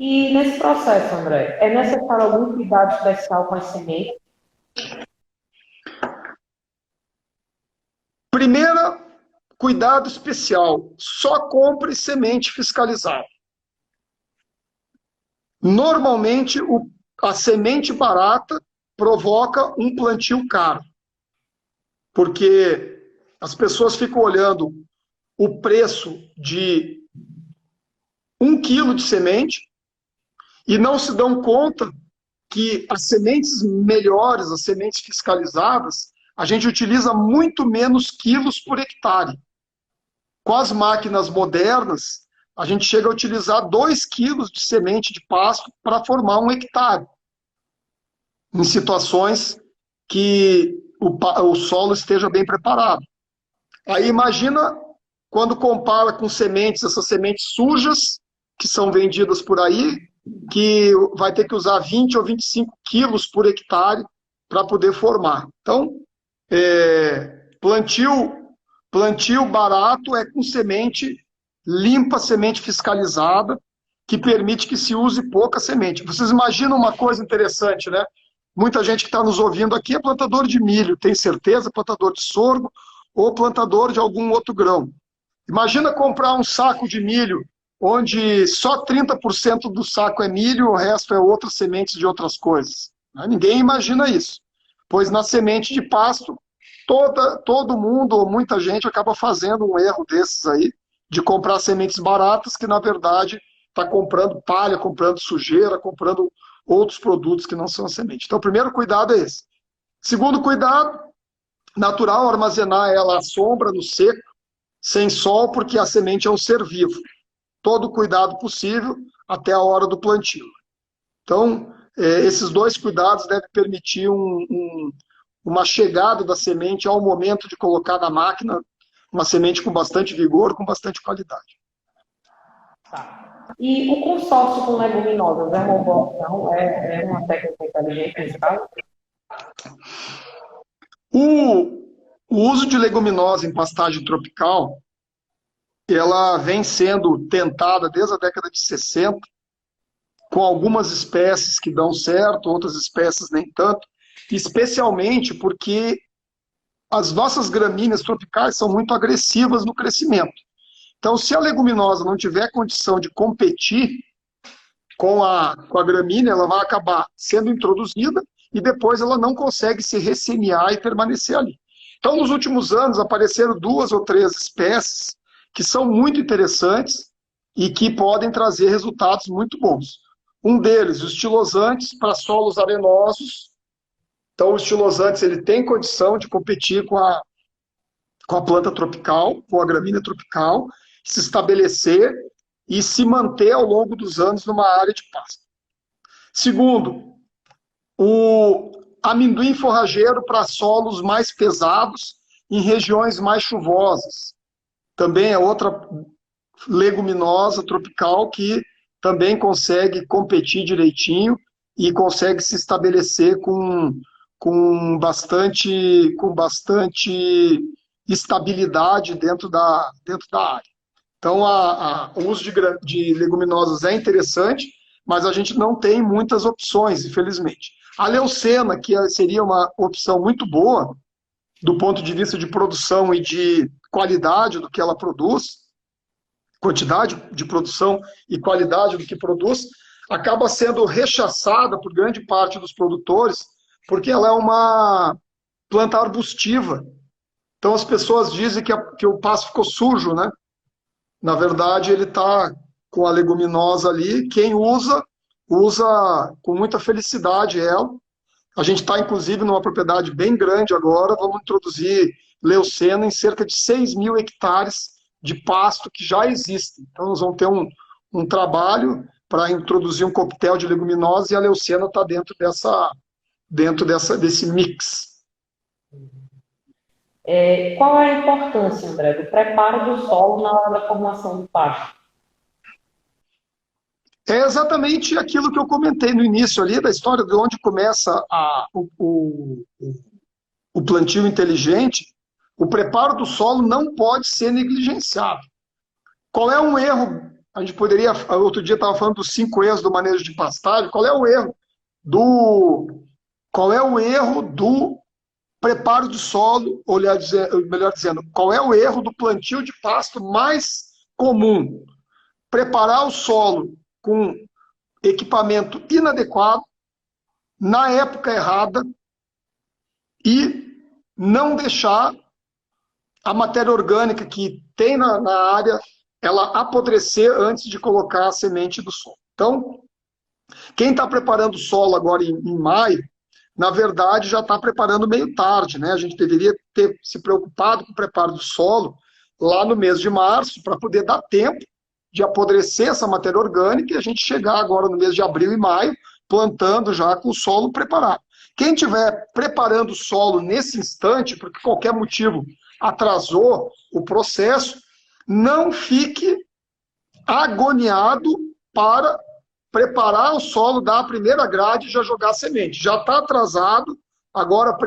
E nesse processo, André, é necessário algum cuidado especial com as sementes? Primeira, cuidado especial, só compre semente fiscalizada. Normalmente, a semente barata provoca um plantio caro, porque as pessoas ficam olhando o preço de 1 quilo de semente e não se dão conta que as sementes melhores, as sementes fiscalizadas, a gente utiliza muito menos quilos por hectare. Com as máquinas modernas, a gente chega a utilizar 2 quilos de semente de pasto para formar 1 hectare, em situações que o solo esteja bem preparado. Aí imagina quando compara com sementes, essas sementes sujas, que são vendidas por aí, que vai ter que usar 20 ou 25 quilos por hectare para poder formar. Então, plantio barato é com semente limpa, semente fiscalizada, que permite que se use pouca semente. Vocês imaginam uma coisa interessante, né? Muita gente que está nos ouvindo aqui é plantador de milho, tem certeza, plantador de sorgo ou plantador de algum outro grão. Imagina comprar um saco de milho onde só 30% do saco é milho, o resto é outras sementes de outras coisas. Ninguém imagina isso, pois na semente de pasto, todo mundo ou muita gente acaba fazendo um erro desses aí, de comprar sementes baratas que, na verdade, está comprando palha, comprando sujeira, comprando outros produtos que não são semente. Então, o primeiro cuidado é esse. Segundo cuidado, natural, armazenar ela à sombra, no seco, sem sol, porque a semente é um ser vivo. Todo o cuidado possível até a hora do plantio. Então, esses dois cuidados devem permitir uma chegada da semente ao momento de colocar na máquina, uma semente com bastante vigor, com bastante qualidade. Tá. E o consórcio com leguminosas é uma boa opção? É uma técnica inteligente nesse caso? O uso de leguminosa em pastagem tropical, ela vem sendo tentada desde a década de 60, com algumas espécies que dão certo, outras espécies nem tanto, especialmente porque as nossas gramíneas tropicais são muito agressivas no crescimento. Então, se a leguminosa não tiver condição de competir com a gramínea, ela vai acabar sendo introduzida e depois ela não consegue se ressemear e permanecer ali. Então, nos últimos anos, apareceram 2 ou 3 espécies que são muito interessantes e que podem trazer resultados muito bons. Um deles, os estilosantes para solos arenosos. Então, o estilosantes ele tem condição de competir com a planta tropical, com a gramínea tropical, se estabelecer e se manter ao longo dos anos numa área de pasto. Segundo, o amendoim forrageiro para solos mais pesados em regiões mais chuvosas. Também é outra leguminosa tropical que também consegue competir direitinho e consegue se estabelecer com bastante estabilidade dentro da área. Então, o uso de leguminosas é interessante, mas a gente não tem muitas opções, infelizmente. A leucena, que seria uma opção muito boa, do ponto de vista de produção e de qualidade do que ela produz, quantidade de produção e qualidade do que produz, acaba sendo rechaçada por grande parte dos produtores, porque ela é uma planta arbustiva. Então as pessoas dizem que o pasto ficou sujo, né? Na verdade, ele está com a leguminosa ali. Quem usa, usa com muita felicidade ela. A gente está, inclusive, numa propriedade bem grande agora. Vamos introduzir leucena em cerca de 6.000 hectares de pasto que já existem. Então, nós vamos ter um trabalho para introduzir um coquetel de leguminosas e a leucena está desse mix. Qual é a importância, André, do preparo do solo na hora da formação do pasto? É exatamente aquilo que eu comentei no início ali, da história de onde começa o plantio inteligente. O preparo do solo não pode ser negligenciado. Qual é um erro a gente poderia, outro dia estava falando dos 5 erros do manejo de pastagem, qual é o erro do preparo do solo, ou melhor dizendo, qual é o erro do plantio de pasto mais comum? Preparar o solo com equipamento inadequado, na época errada, e não deixar a matéria orgânica que tem na área, ela apodrecer antes de colocar a semente do solo. Então, quem está preparando o solo agora em maio, na verdade, já está preparando meio tarde, né? A gente deveria ter se preocupado com o preparo do solo lá no mês de março, para poder dar tempo de apodrecer essa matéria orgânica e a gente chegar agora no mês de abril e maio, plantando já com o solo preparado. Quem estiver preparando o solo nesse instante, porque qualquer motivo atrasou o processo, não fique agoniado para preparar o solo, dar a primeira grade e já jogar a semente. Já está atrasado, agora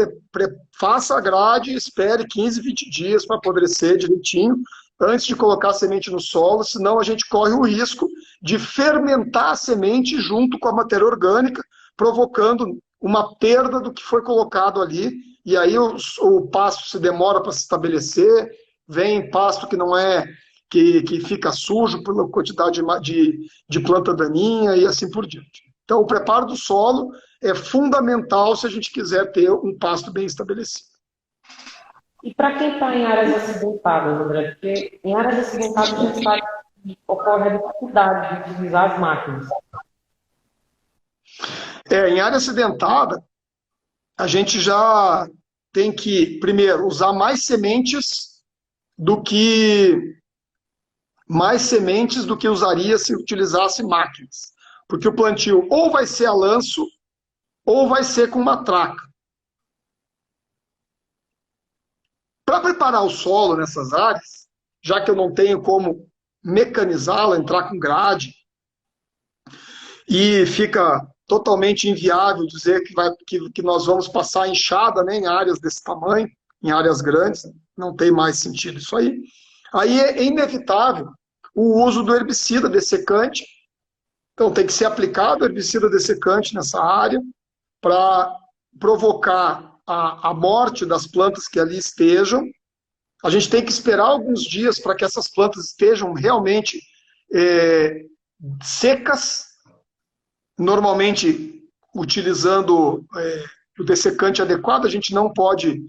faça a grade e espere 15, 20 dias para apodrecer direitinho, antes de colocar a semente no solo, senão a gente corre o risco de fermentar a semente junto com a matéria orgânica, provocando uma perda do que foi colocado ali, e aí o pasto se demora para se estabelecer, vem pasto que não é, que fica sujo pela quantidade de planta daninha e assim por diante. Então, o preparo do solo é fundamental se a gente quiser ter um pasto bem estabelecido. E para quem está em áreas acidentadas, André, porque em áreas acidentadas a gente sabe que ocorre a dificuldade de utilizar as máquinas. Em área acidentada, a gente já tem que, primeiro, usar mais sementes do que usaria se utilizasse máquinas. Porque o plantio ou vai ser a lanço ou vai ser com matraca. Para preparar o solo nessas áreas, já que eu não tenho como mecanizá-la, entrar com grade, e fica totalmente inviável dizer que nós vamos passar enxada, né, em áreas desse tamanho, em áreas grandes, não tem mais sentido isso aí. Aí é inevitável o uso do herbicida dessecante. Então tem que ser aplicado herbicida dessecante nessa área para provocar a morte das plantas que ali estejam. A gente tem que esperar alguns dias para que essas plantas estejam realmente secas, normalmente utilizando o dessecante adequado. A gente não pode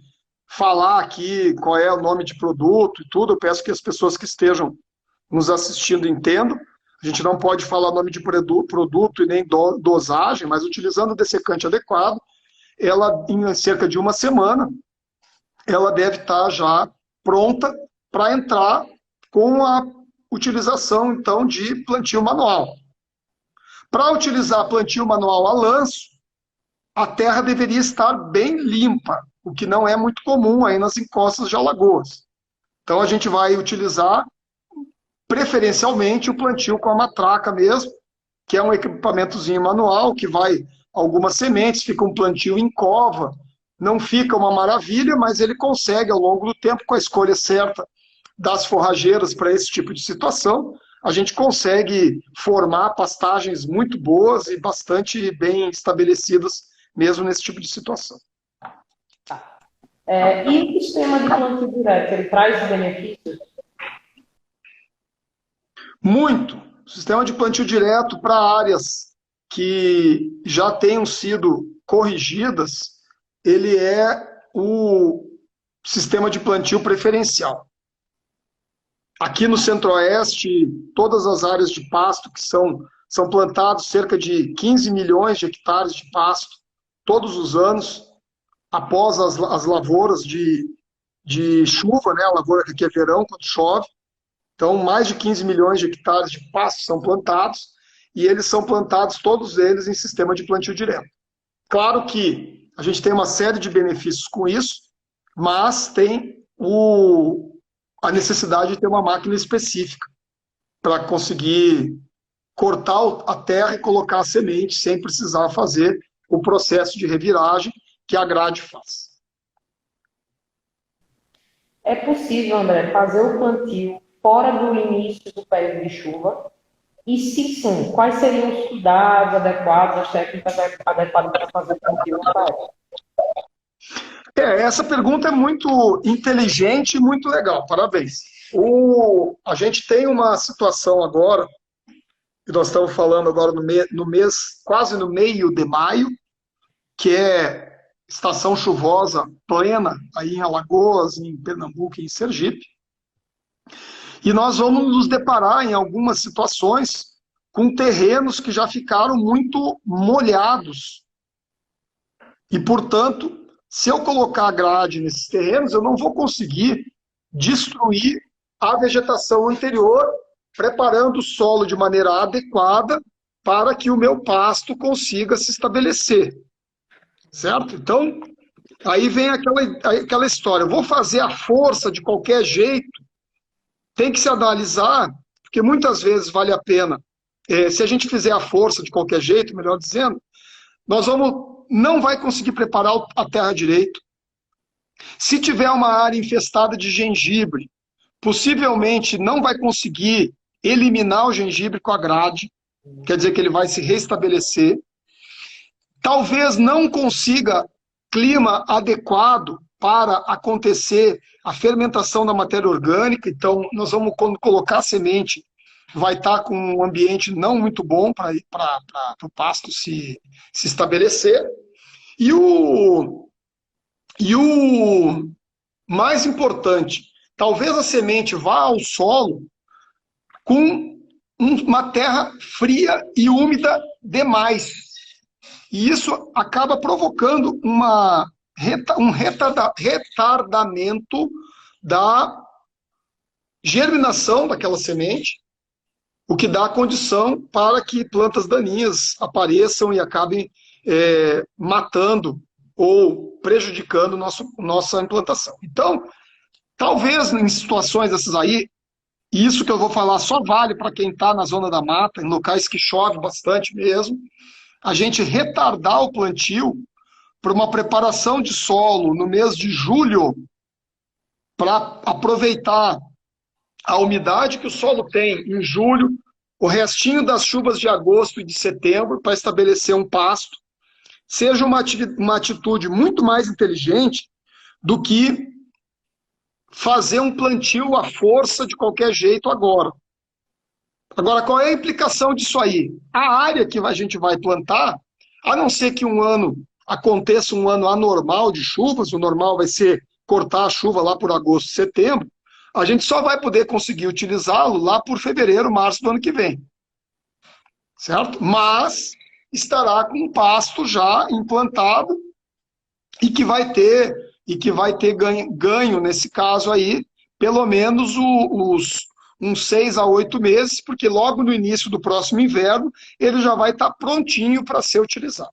falar aqui qual é o nome de produto e tudo, eu peço que as pessoas que estejam nos assistindo entendam. A gente não pode falar nome de produto e nem dosagem, mas utilizando o dessecante adequado, ela, em cerca de uma semana, ela deve estar já pronta para entrar com a utilização, então, de plantio manual. Para utilizar plantio manual a lanço, a terra deveria estar bem limpa, o que não é muito comum aí nas encostas de alagoas. Então, a gente vai utilizar preferencialmente o plantio com a matraca mesmo, que é um equipamentozinho manual, que vai algumas sementes, fica um plantio em cova, não fica uma maravilha, mas ele consegue, ao longo do tempo, com a escolha certa das forrageiras para esse tipo de situação, a gente consegue formar pastagens muito boas e bastante bem estabelecidas, mesmo nesse tipo de situação. Tá. E o sistema de plantio direto, ele traz benefícios? Muito. O sistema de plantio direto para áreas que já tenham sido corrigidas, ele é o sistema de plantio preferencial. Aqui no Centro-Oeste, todas as áreas de pasto que são plantados, cerca de 15 milhões de hectares de pasto, todos os anos, após as lavouras de chuva, né? A lavoura que aqui é verão, quando chove. Então, mais de 15 milhões de hectares de pasto são plantados, e eles são plantados, todos eles, em sistema de plantio direto. Claro que a gente tem uma série de benefícios com isso, mas tem a necessidade de ter uma máquina específica para conseguir cortar a terra e colocar a semente sem precisar fazer o processo de reviragem que a grade faz. É possível, André, fazer o plantio fora do início do período de chuva? E se sim, quais seriam os cuidados adequados, as técnicas adequadas para fazer com que não pare? Essa pergunta é muito inteligente e muito legal, parabéns. A gente tem uma situação agora, que nós estamos falando agora no mês, quase no meio de maio, que é estação chuvosa plena, aí em Alagoas, em Pernambuco e em Sergipe. E nós vamos nos deparar em algumas situações com terrenos que já ficaram muito molhados. E, portanto, se eu colocar grade nesses terrenos, eu não vou conseguir destruir a vegetação anterior, preparando o solo de maneira adequada para que o meu pasto consiga se estabelecer. Certo? Então, aí vem aquela história. Eu vou fazer a força de qualquer jeito, tem que se analisar, porque muitas vezes vale a pena. Se a gente fizer a força de qualquer jeito, melhor dizendo, não vai conseguir preparar a terra direito. Se tiver uma área infestada de gengibre, possivelmente não vai conseguir eliminar o gengibre com a grade, quer dizer que ele vai se restabelecer. Talvez não consiga clima adequado para acontecer a fermentação da matéria orgânica, então nós vamos, quando colocar a semente, vai estar com um ambiente não muito bom para o pasto se estabelecer. E o mais importante, talvez a semente vá ao solo com uma terra fria e úmida demais. E isso acaba provocando um retardamento da germinação daquela semente, o que dá condição para que plantas daninhas apareçam e acabem matando ou prejudicando nossa implantação. Então, talvez em situações dessas aí, isso que eu vou falar só vale para quem está na zona da mata, em locais que chove bastante mesmo, a gente retardar o plantio para uma preparação de solo no mês de julho, para aproveitar a umidade que o solo tem em julho, o restinho das chuvas de agosto e de setembro, para estabelecer um pasto, seja uma atitude muito mais inteligente do que fazer um plantio à força de qualquer jeito agora. Agora, qual é a implicação disso aí? A área que a gente vai plantar, a não ser que aconteça um ano anormal de chuvas, o normal vai ser cortar a chuva lá por agosto, setembro, a gente só vai poder conseguir utilizá-lo lá por fevereiro, março do ano que vem. Certo? Mas estará com um pasto já implantado e que vai ter ganho nesse caso aí, pelo menos uns 6 a 8 meses, porque logo no início do próximo inverno ele já vai estar prontinho para ser utilizado.